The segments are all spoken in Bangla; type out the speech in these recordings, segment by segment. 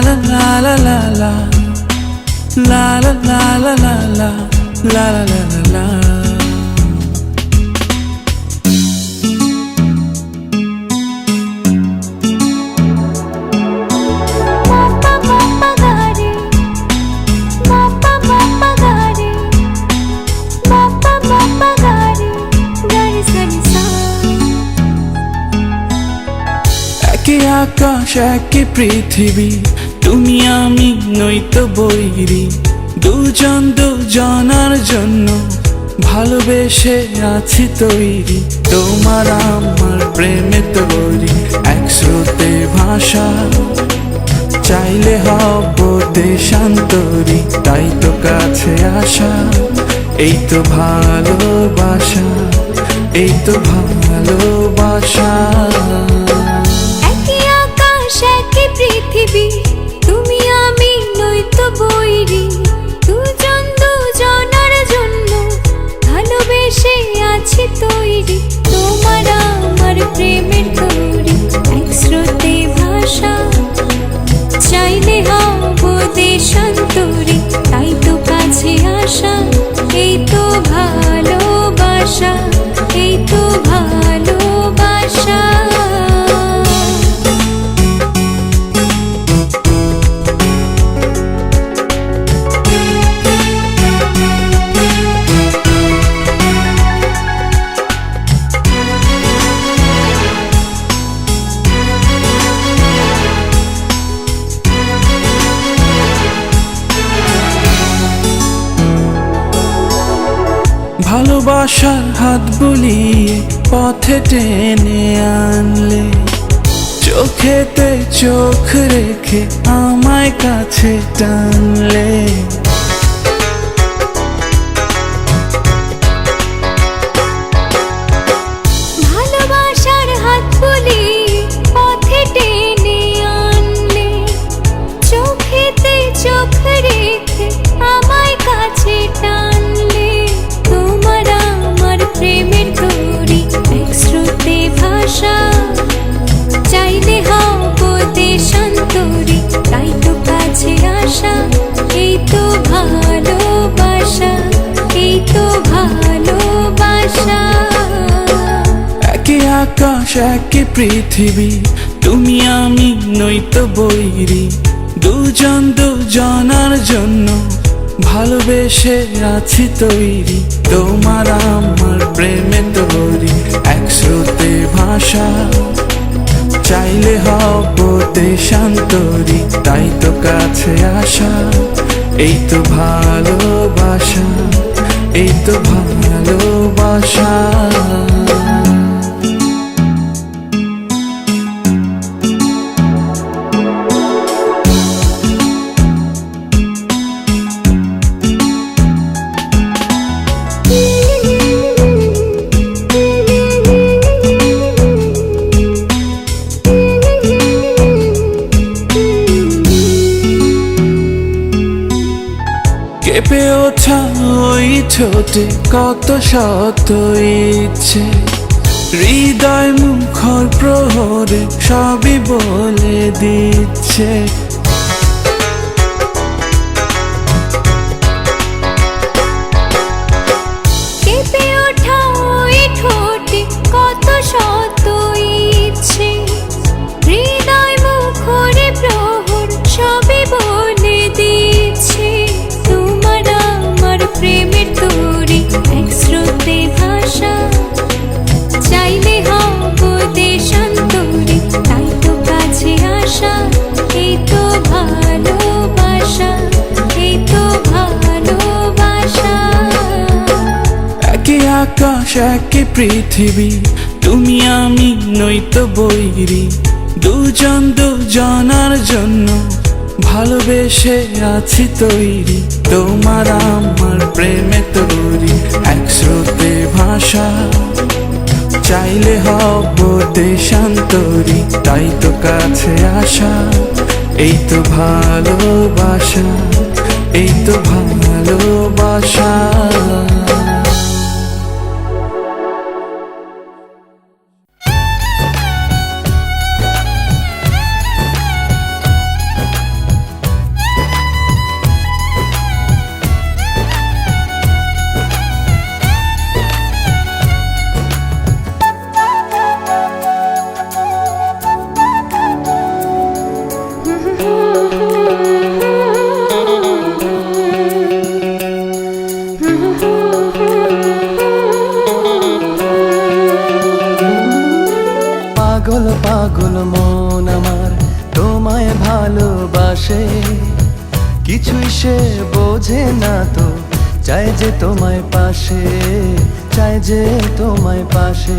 la la la la la la la la la la la la la la. একই আকাশ একই পৃথিবী, তুমি আমি নয়তো বৈরী, দুজন দুজনার জন্য ভালোবেসে আছি তৈরি। তোমার আমার প্রেমে তৈরি, এক স্রোতে ভাষা, চাইলে হব দেশান্তরী, তাই তো কাছে আসা। এই তো ভালোবাসা, এই তো ভালোবাসা। একই আকাশ একই পৃথিবী, তুমি আমি নয়তো বৈরী, দুজন দুজনার জন্য ভালোবেসে আছি তৈরি। তোমার আমার প্রেমের তৈরি, এক স্রোতে ভাষা, চাইলে হব দেশান্তরী, তাই তো কাছে আসা। এই তো ভালোবাসা, এই তো ভালোবাসা। ভালোবাসার হাত বুলিয়ে পথে টেনে আনলে, চোখেতে চোখ রেখে আমায় কাছে টানলে। ভালোবাসার হাত বুলিয়ে পথে টেনে আনলে, চোখেতে চোখ রেখে আমায় কাছে টানলে। তোমার আমার প্রেমের তৈরি, এক স্রোতে ভাষা, চাইলে হব দেশান্তরী, তাই তো কাছে আসা। এই তো ভালোবাসা, এই তো ভালোবাসা। একই আকাশ একই পৃথিবী, তুমি আমি নয়তো বৈরী, দুজন দুজনার জন্য ভালোবেসে আছি তৈরি। তোমার আমার প্রেমে তৈরি, এক স্রোতে ভাষা, চাইলে হব দেশান্তরী, তাই তো কাছে আসা। এই তো ভালোবাসা, এই তো ভালোবাসা। কেঁপে ওঠা ওই ঠোঁটে কত শত ইচ্ছে, হৃদয় মুখর প্রহরে সবই বলে দিচ্ছে। কেঁপে ওঠা ওই ঠোঁটে কত শত ইচ্ছে, হৃদয় মুখরে প্রহর সবই বলে দিচ্ছে। তোমার আমার প্রেমের তৈরি, এক স্রোতে ভাষা, চাইলে হব দেশান্তরী, তাই তো কাছে আসা। এই তো ভালোবাসা, এই তো ভালোবাসা। একই আকাশ একই পৃথিবী, তুমি আমি নয়তো বৈরী, দুজন দুজনার জন্য ভালোবেসে আছি তৈরি। তোমার আমার প্রেমে তৈরি, এক স্রোতে ভাষা, চাইলে হব দেশান্তরী, তাই তো কাছে আসা। এই তো ভালোবাসা, এই তো ভালোবাসা। ভালোবাসে, কিছুই সে বোঝে না তো, চায় যে তোমায় পাশে, চায় যে তোমায় পাশে।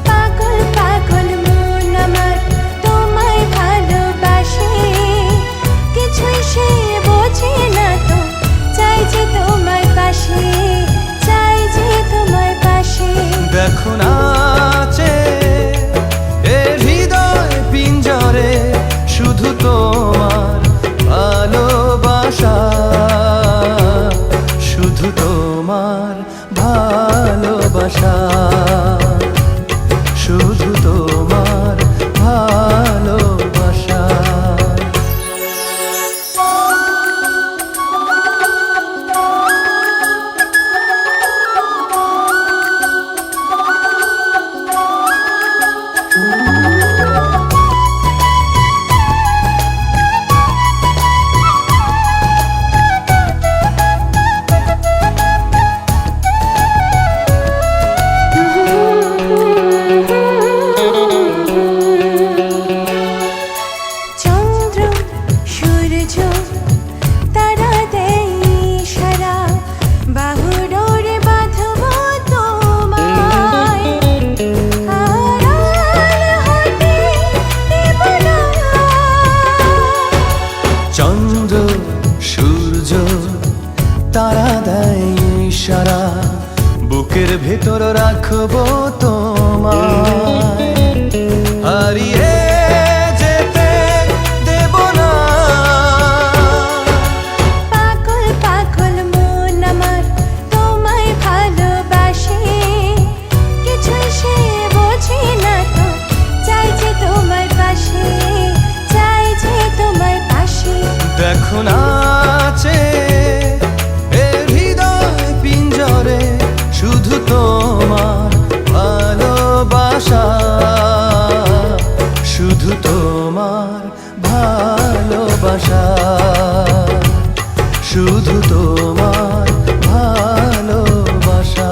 পাগল পাগল মন আমার তোমায় ভালোবাসে, কিছুই সে বোঝে না তো, চাই যে তোমায় পাশে, চাই যে তোমায় পাশে। দেখো নাচে এ হৃদয় পিঞ্জরে, শুধু তোমার ভালোবাসা, শুধু তোমার ভালোবাসা, শুধু তোমার ভালোবাসা। চন্দ্র সূর্য তারা দেয় ইশারা, বাহুডোরে বাঁধব তোমায়, আড়াল হতে দেব না। চন্দ্র সূর্য তারা দেয় ইশারা, বুকের ভেতর রাখবো তোমায়, হারিয়ে যেতে দেব না। পাগল পাগল মন আমার তোমায় ভালোবাসে, কিছুই সে বোঝে না তো, চাই যে তোমায় পাশে, চাই যে তোমায় পাশে। দেখো নাচে এ হৃদয় পিঞ্জরে, শুধু তোমার ভালোবাসা, শুধু তোমার ভালোবাসা, শুধু তোমার ভালোবাসা।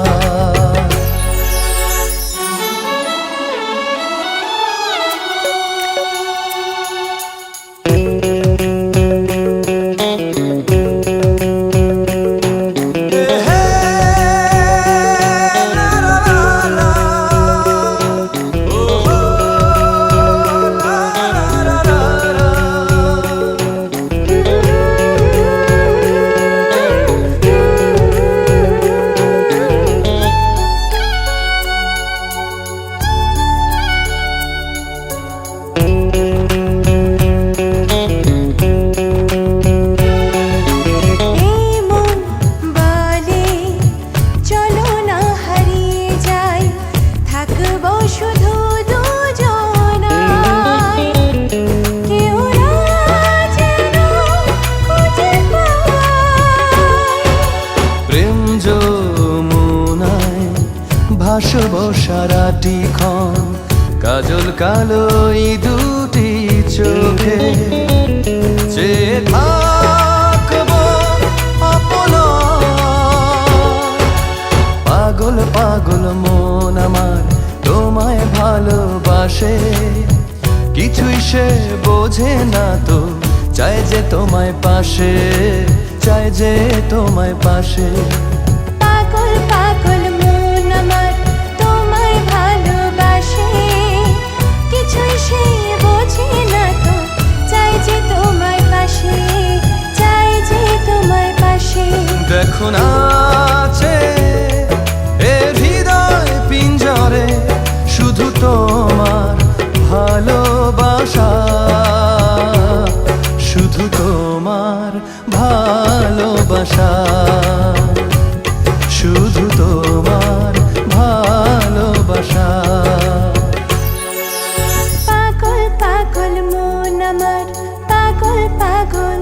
এই মন বলে চলো না হারিয়ে যাই, থাকবো শুধু দুজনায়, কেউ না যেন খুঁজে পায়। প্রেম যমুনায় ভাসব সারাটি ক্ষণ, কাজল কালো এই দুটি চোখে, চেয়ে থাকবো আপনার। পাগল পাগল মন আমার তোমায় ভালোবাসে, কিছুই সে বোঝে না তো, চায় যে তোমায় পাশে, চায় যে তোমায় পাশে। পাগল পাগল মন আমার তোমায় ভালোবাসে, কিছুই সে বোঝে না তো, চাই যে তোমায় পাশে, চাই যে তোমায় পাশে। দেখো নাচে এ হৃদয় পিঞ্জরে, শুধু তোমার ভালোবাসা, শুধু তোমার ভালোবাসা, শুধু তোমার ভালোবাসা। পাগল পাগল মন আমার পাগল পাগল।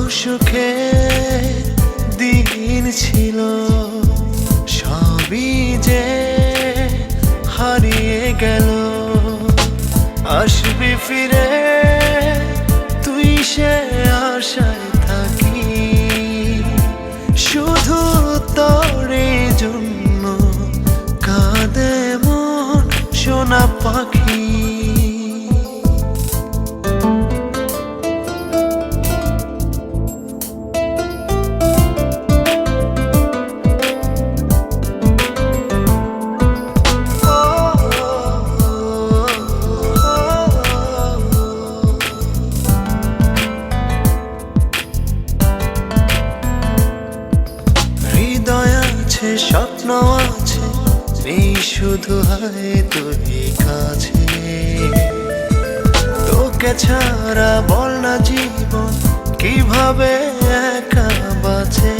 সুখে দিন ছিল, সবই যে হারিয়ে গেল। আসবি ফিরে তুই সে আশায় থাকি, শুধু তোরে জন্য কাঁদে মন সোনা পাখি। স্বপ্ন আছে নেই শুধু হয় তুই কাছে, তোকে ছাড়া বল না জীবন কিভাবে একা বাঁচে।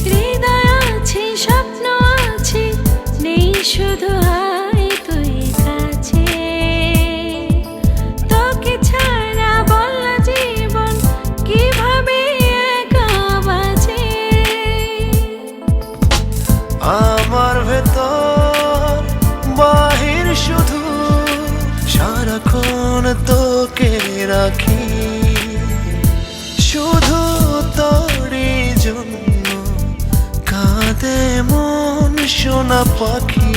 হৃদয় আছে স্বপ্ন আছে নেই শুধু হয় তুই কাছে, তোকে ছাড়া বল না জীবন কিভাবে একা বাঁচে। আমার ভেতর বাহির শুধু সারাক্ষণ তোকে রাখি, শুধু তোরই জন্য কাঁদে মন সোনা পাখি।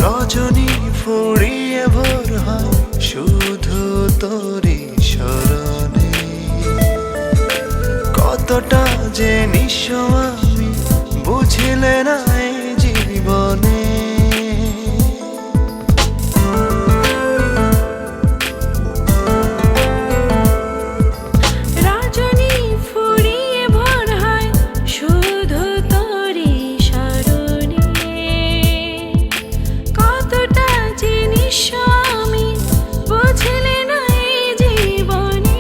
রজনী ফুরিয়ে ভোর হয় শুধু তোরই স্মরণে, কতটা যে নিঃস্ব আমি বুঝিলে না এই জীবনে। রজনী ফুরিয়ে ভোর হয় শুধু তোরই স্মরণে, কতটা যে নিঃস্ব আমি বুঝলে না এই জীবনে।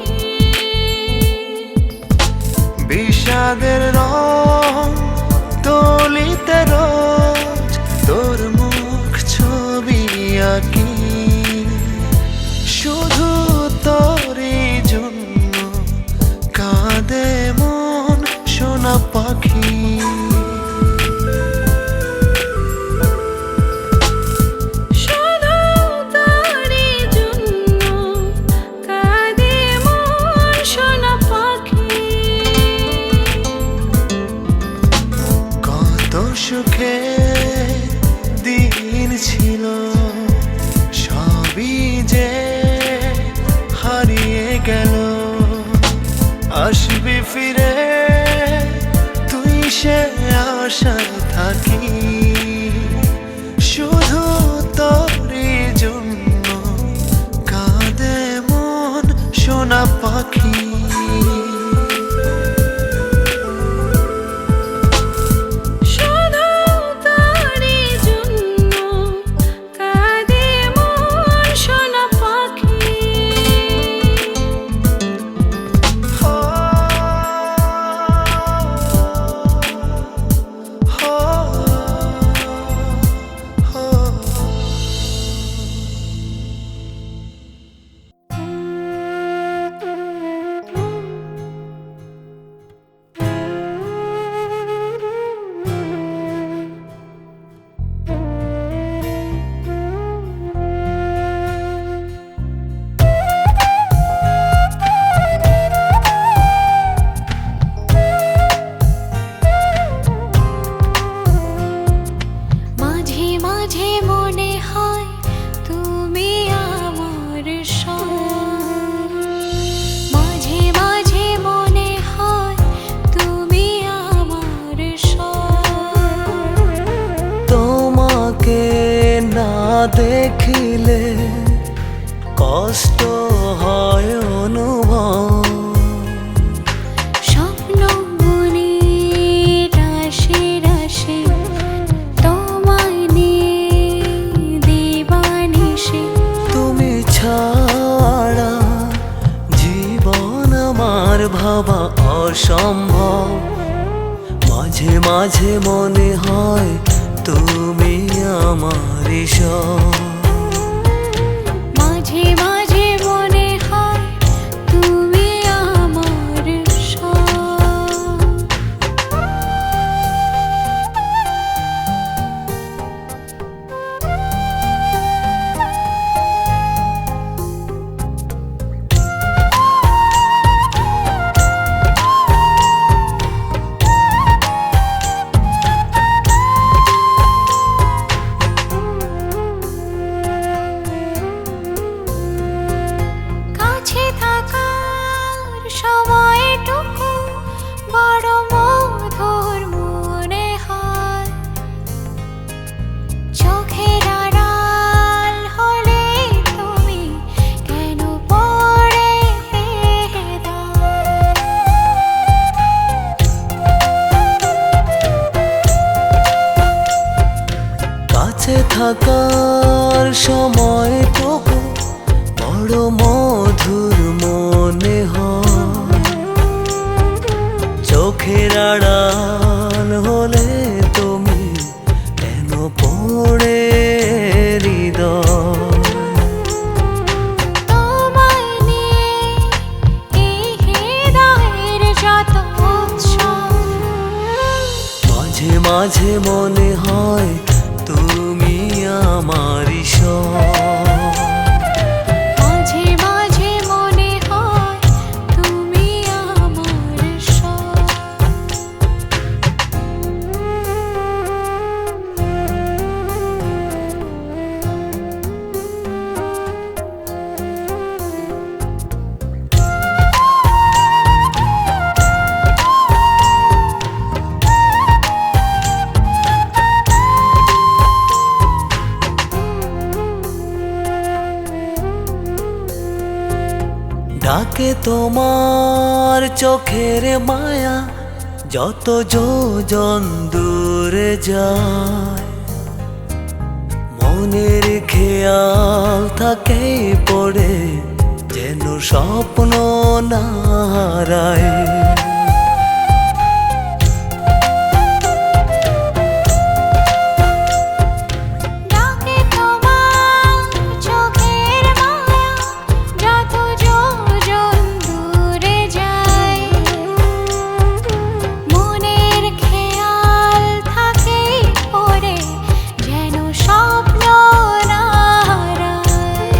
বিষাদের রং তলিতে রোজ তোর মুখ ছবি আঁকি, শুধু তোরই জন্য কাঁদে মন সোনা পাখি। শুধু তোরই জন্য কাঁদে মন সোনা পাখি। কত সুখে দিন ছিল, সবই যে হারিয়ে গেল। আসবি ফিরে তুই সে আশায় থাকি, শুধু তোরই জন্য কাঁদে মন সোনা পাখি। শুধু তোরই জন্য কাঁদে মন সোনা পাখি। দেখিলে কষ্ট হয় অনুভব। স্বপ্ন বুনি রাশি রাশি তোমায় নিয়ে দিবানিশি। তুমি ছাড়া জীবন আমার ভাবা অসম্ভব। মাঝে মাঝে মনে হয় তুমি আমার সব। মাঝে মাঝে মনে হয় তুমি আমার সব। কাছে থাকার সময়টুকু বড় মধুর মনে হয়। চোখের আড়াল হলে তুমি কেন পড়ে দাও। কাছে থাকার সময়টুকু বড় মধুর মনে হয়। চোখের আড়াল হলে তুমি কেন পড়ে হৃদয়। তোমায় নিয়ে এই হৃদয়ের যত উৎসব। মাঝে মাঝে মনে হয় তুমি আমারই সব। মাঝে মাঝে মনে হয় তুমি আমার সব। ডাকে তোমার চোখের মায়া যত যোজন দূরে যায়। মনের খেয়াল থাকে পড়ে যেন স্বপ্ন না হারায়। ডাকে তোমার চোখের মায়া যত যোজন দূরে যায়। মনের খেয়াল থাকে পড়ে যেন স্বপ্ন না হারায়।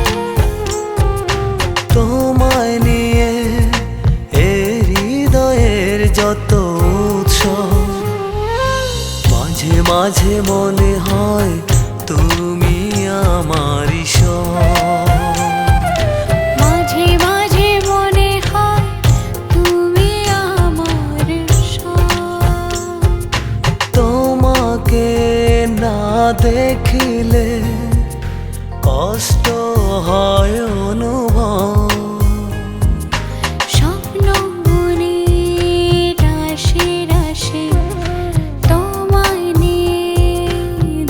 তোমায় নিয়ে এ হৃদয়ের যত উৎসব। মাঝে মাঝে মনে হয় তুমি আমারই সব। মাঝে মাঝে মনে হয় তুমি আমার সব। তোমাকে না দেখিলে কষ্ট হয় অনুভব। স্বপ্ন বুনি রাশি রাশি তোমায় নিয়ে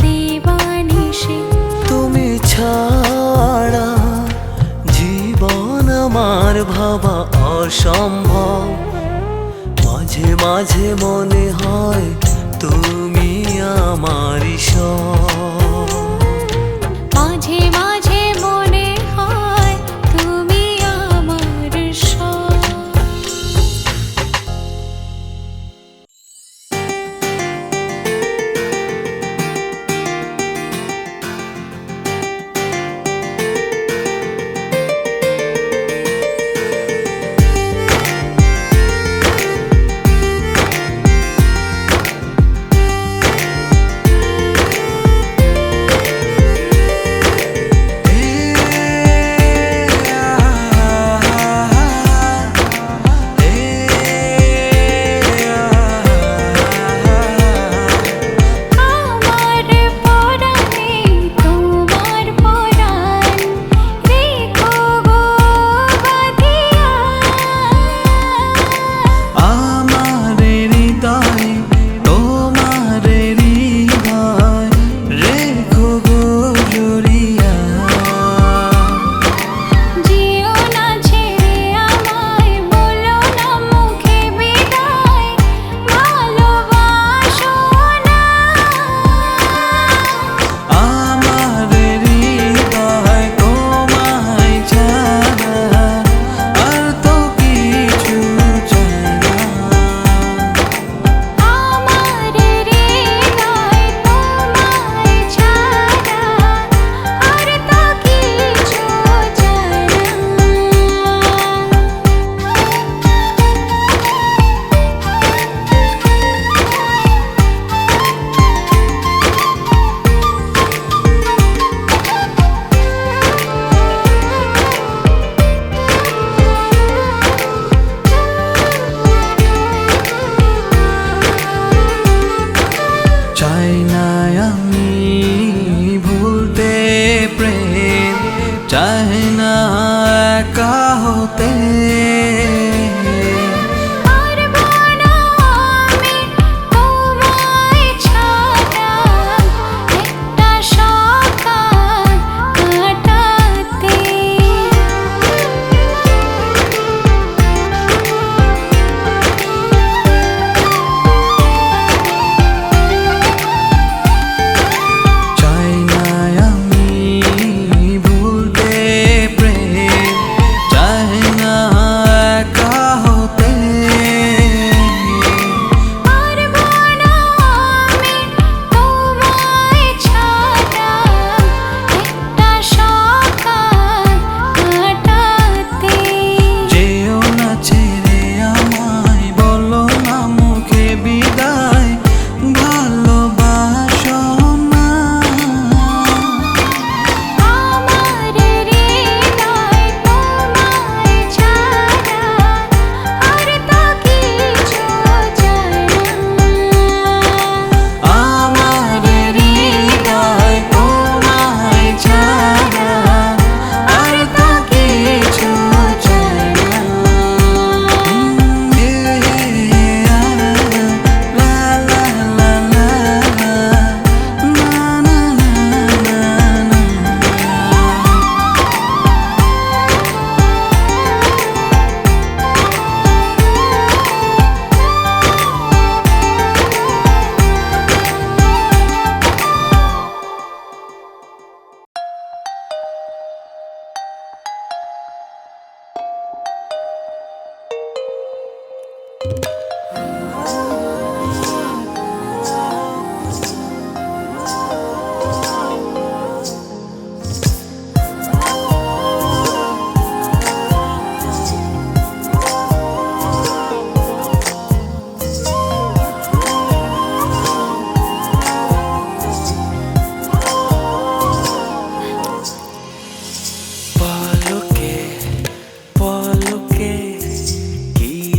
দিবানিশি। তুমি ছাড়া জীবন আমার ভাবা অসম্ভব। মাঝে মাঝে মনে হয় তুমি আমারই সব। মাঝে মাঝে মনে হয় তুমি আমার সব।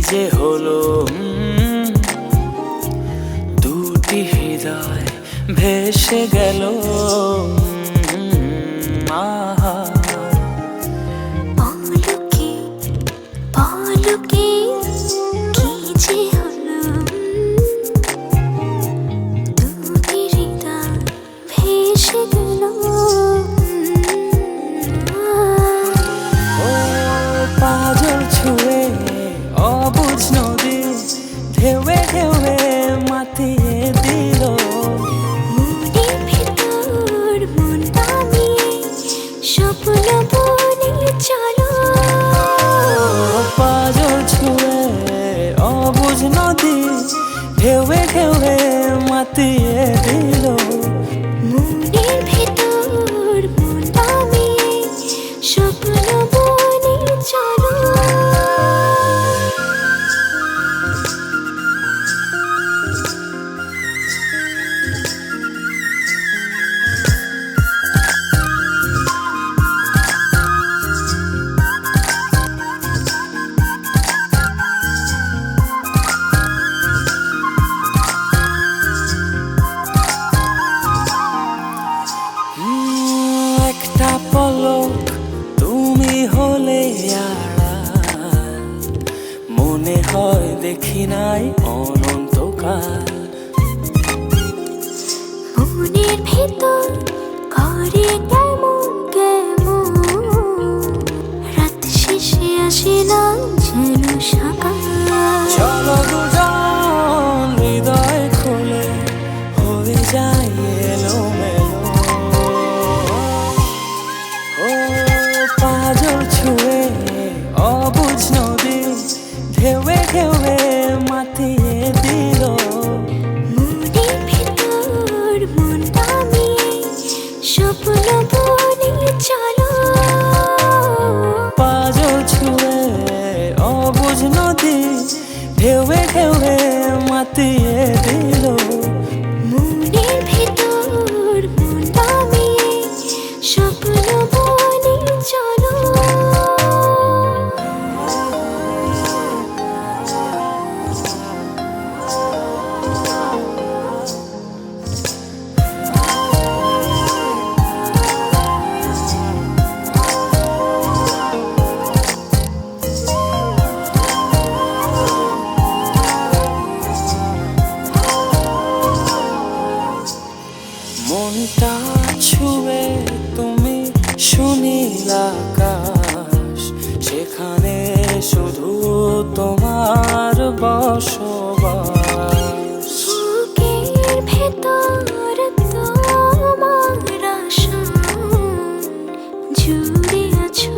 যে হলো দুটি হৃদয় ভেসে গেল আহা পলকে পলকে কি যে হলো দুটি হৃদয় ভেসে গেল ও পাজল ছুঁয়ে অবুঝ নদী ঢেউে ঢেউে মাতিয়ে দিল মনের ভেতর মন নামিয়ে স্বপ্ন বনে চলো পাজল ছুঁয়ে অবুঝ নদী ঢেউে ঢেউে মাতিয়ে দিল মনের ভেতর মন নামিয়ে স্বপ্ন বনে চলো একটা পলক তুমি হলে আড়াল মনে হয় দেখি নাই অনন্তকাল মনের ভেতর করে কেমন কেমন রাত শেষে আসে না যেন সকাল চলো দুজন হৃদয় খুলে হয়ে যায় এলোমেলো ও পাজল ছুঁয়ে অবুঝ নদী ঢেউে ঢেউে মাতিয়ে দিল মনের ভেতর মন নামিয়ে স্বপ্ন বনে চলো পাজল ছুঁয়ে অবুঝ নদী ঢেউে ঢেউে মাতিয়ে দিল মনের ভেতর মন নামিয়ে স্বপ্ন বনে চলো মনটা ছুঁয়ে তুমি সুনীল আকাশ সেখানে শুধু তোমার বসবাস বুকের ভেতর তোমার আশা জুড়ে আছো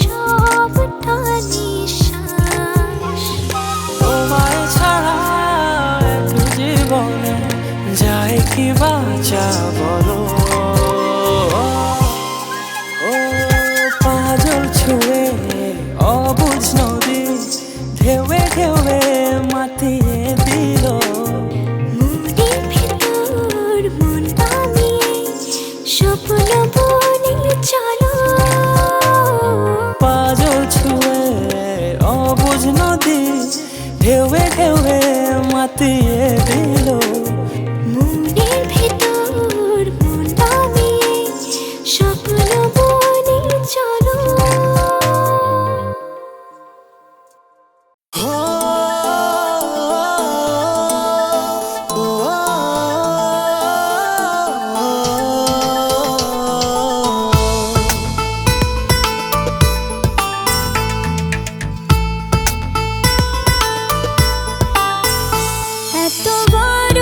সবটা নিঃশ্বাস তোমায় ছাড়া এক জীবনে যায় কি বাঁচা বলো ও পাজল ছুঁয়ে অবুঝ নদী ঢেউে ঢেউে মাতিয়ে দিল মনের ভেতর মন নামিয়ে স্বপ্ন বনে চলো পাজল ছুঁয়ে অবুঝ নদী ঢেউে ঢেউে মাতিয়ে দিল মনের ভেতর মন নামিয়ে স্বপ্ন বনে চলো এত বড়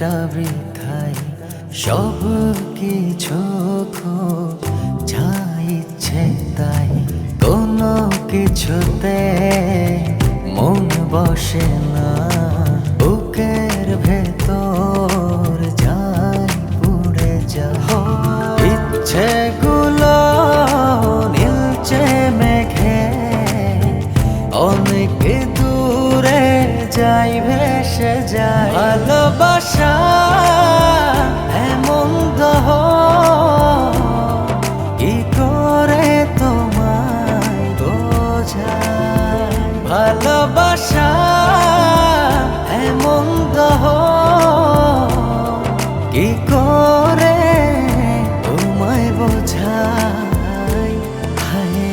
সময়টা বৃথাই, সব কিছু খুব যা ইচ্ছে তাই, কোনো কিছুতে মন বসে না, বুকের ভেতর যাই পুড়ে যা। ইচ্ছেগুলো নীলচে মেঘে অনেক দূরে যাই ভেসে যায়। ভালোবাসা এমন দহ কি করে তোমায় বোঝায়। ভালোবাসা এমন দহ কি করে তোমায় বোঝায়। হায়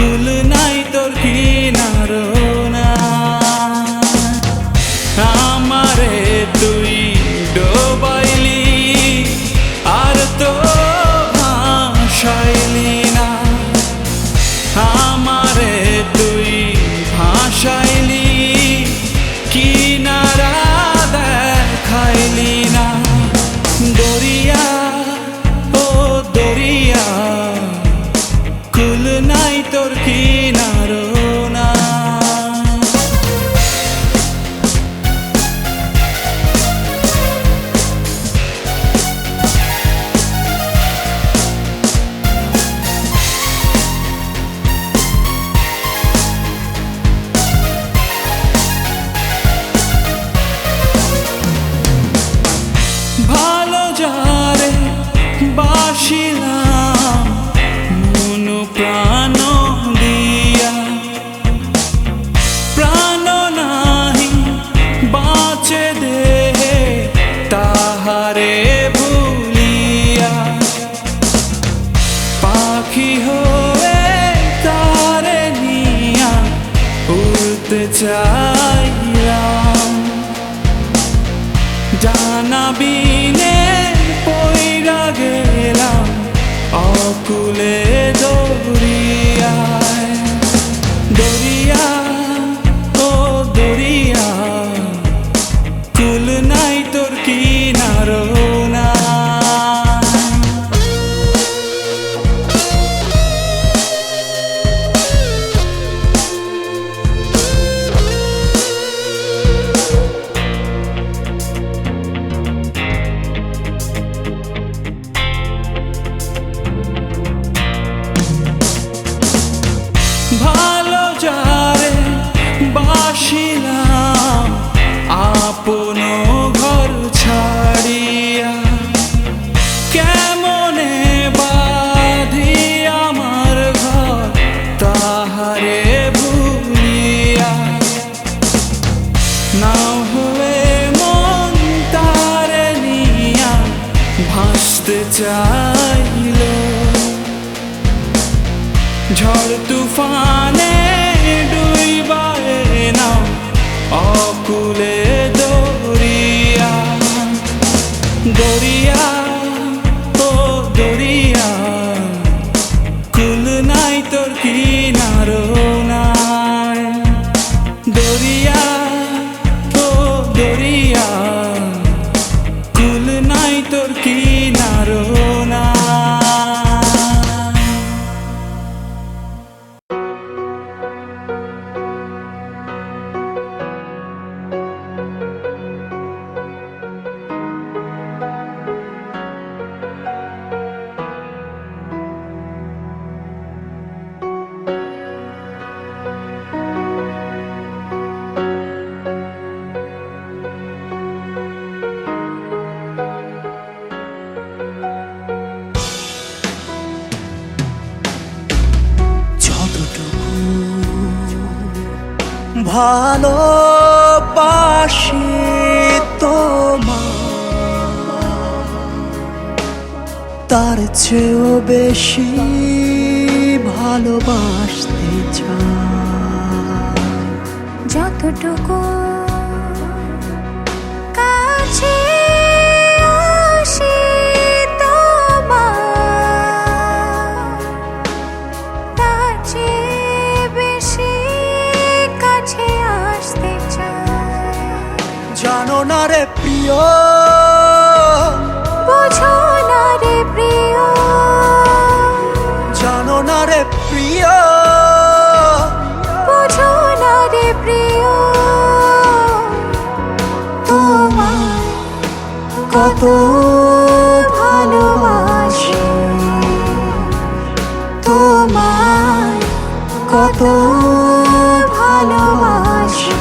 কুল নাই তোর কিনারো না। আমারে তুই ডোবাইলি আর তো ভাসাইলি না। আমারে তুই ভাসাইলি কিনারা দেখাইলি না। দরিয়া ও দরিয়া কুল নাই তোর কিনারো না। ভালো যারে বাসিলাম মন প্রাণ দিয়া, প্রাণ নাহি বাঁচে দেহে তাহারে ভুলিয়া। পাখি হয়ে তারে নিয়া উড়তে চাইলাম, জানা বিনে পইরা গেলাম অকুলে দরিয়ায়। দরিয়া ও দরিয়া কুল নাই তোর কিনারো না। ভালো যারে বাসিলাম আপন ঘর ছাড়িয়া, কেমনে বাঁধি আমার ঘর তাহারে ভুলিয়া। নাও হয়ে মন তারে নিয়া ভাসতে চাইল, ঝড় তুফানে ডুইবায়ে নাও অকুলে দরিয়া। দরিয়া ও দরিয়া কুল নাই তোর কিনারো না। দরিয়া ও দরিয়া কুল নাই তোর কিনারো না। ভালোবাসি তোমার, তার চেয়েও বেশি ভালোবাসতে চাই। যতটুকু কাছে আসি তোমার, তার চেয়ে বেশি কাছে আসতে চাই। জানো না রে প্রিয়, বোঝো না রে প্রিয়, জানো না রে প্রিয়, বোঝো না রে প্রিয়। তোমায় কত ভালোবাসি, তোমায় কত ভালোবাসি।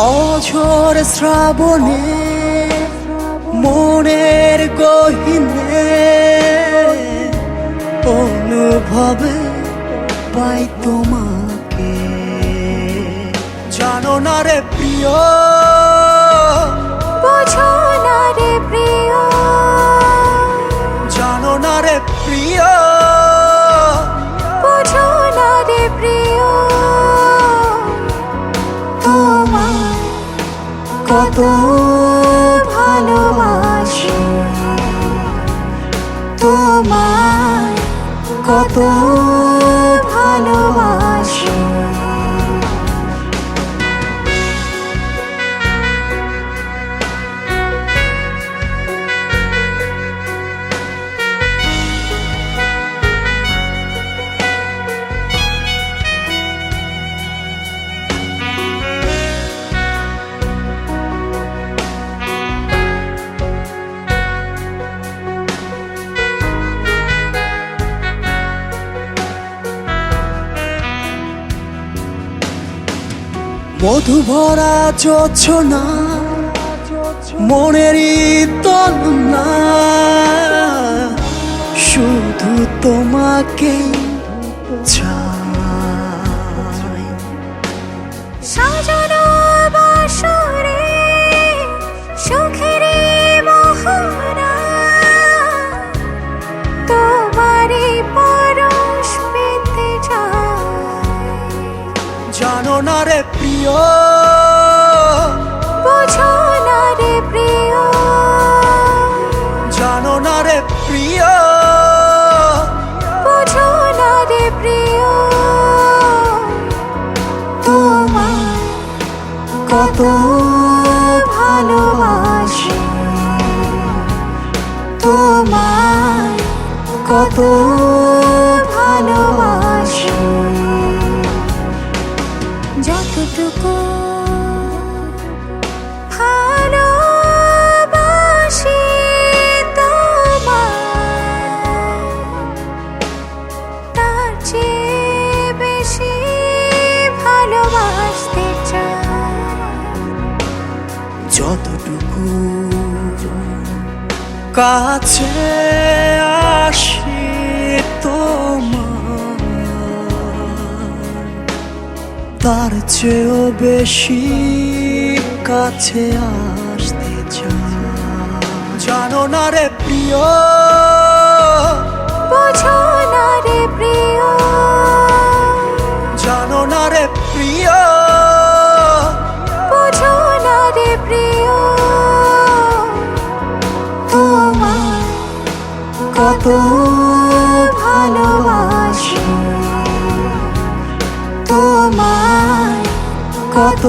অঝোর শ্রাবণে মনের গহীনে অনুভবে পাই তোমাকে। জানো না রে প্রিয়, বোঝো না রে প্রিয়, জানো না রে প্রিয়, বোঝো না রে প্রিয়, তোমায় কত ভালোবাসি, তোমায় কত ভালোবাসি। মধুভরা জোছনা মনেরই তন্না, শুধু তোমাকে চাই। সাজানো বাসরে সুখের মোহনা, তোমারই পরশ পেতে চাই। জানো না রে প্রিয়, বোঝো না রে প্রিয়, জানো না রে প্রিয়, বোঝো না রে প্রিয়, তোমায় কত ভালোবাসি, তোমায় কত ভালোবাসি। যতটুকু ভালোবাসি তোমায়, তার চেয়ে বেশি ভালোবাসতে চাই। যতটুকু কাছে আসি তোমার, তার চেয়েও বেশি কাছে আসতে চাই। জানো না রে প্রিয়, বোঝো না রে প্রিয়, জানো না রে প্রিয়, বোঝো না রে প্রিয়, তোমায় কত ভালোবাসি, তোমায় কত